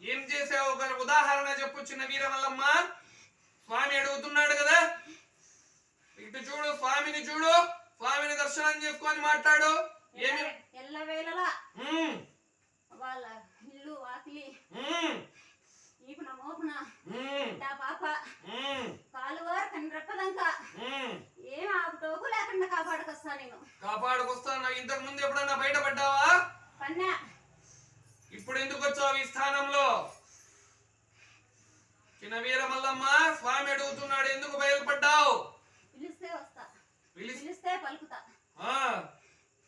ఏం చేసావు ఒక ఉదాహరణ చెప్పు చిన్న వీరమల్లమ్మ. స్వామి అడుగుతున్నాడు కదా, ఇటు చూడు, స్వామిని చూడు, స్వామిని దర్శనం చేసుకొని మాట్లాడు. ఏమి ఎల్లవేళలా వాళ్ళ ఇల్లు వాకిలి ఈపున మోపున పాప కాలువారు కనిరెప్పదంక ఏం ఆపుటోకు లేకుండా కాపాడుకొస్తా. నేను కాపాడుకొస్తాను. ఇంతకు ముందు ఎప్పుడన్నా బయటపడ్డావా? పన్నా. ఇప్పుడు ఎందుకు వచ్చావు ఈ స్థానంలో? చిన్న వీరమల్లమ్మ, స్వామి అడుగుతున్నాడు ఎందుకు బయలుపడ్డావు? పిలిస్తే వస్తా, పిలిస్తే పలుకుతా.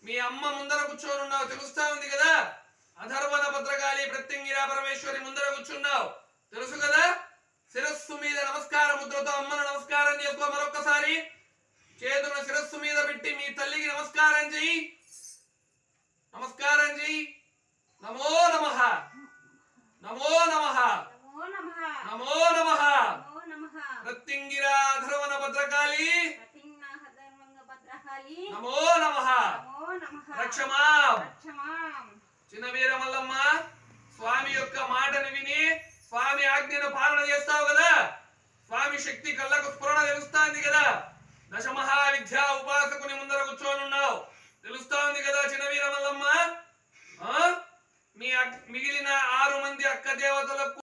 మీ అమ్మ ముందర కూర్చొని ఉన్నావు, తెలుస్తా ఉంది కదా. అధర్వణ భద్రకాళి ప్రత్యంగిరా పరమేశ్వరి ముందర కూర్చున్నావు, తెలుసు కదా. శిరస్సు మీద నమస్కార ముద్రతో అమ్మను నమస్కారం చేసుకో. మరొక్కసారి చేతుల శిరస్సు మీద పెట్టి మీ తల్లికి నమస్కారం చెయ్యి. నమస్కారం చెయ్యి. నమో నమః, నమో నమః, నమో నమః. ప్రత్యంగిరా అధర్వణ భద్రకాళి నమో నమః. రక్షమాం. చిన్న వీరమల్లమ్మ, స్వామి యొక్క మాటను విని స్వామి ఆజ్ఞను పాలన చేస్తావు కదా. స్వామి శక్తి కళ్ళకు స్ఫురణ తెలుస్తాంది కదా. దశమహా విద్యా ఉపాసకుని ముందర కూర్చొని ఉన్నావు, తెలుస్తా ఉంది కదా చిన్న వీరమల్లమ్మ. మీ మిగిలిన 6 మంది అక్క దేవతలకు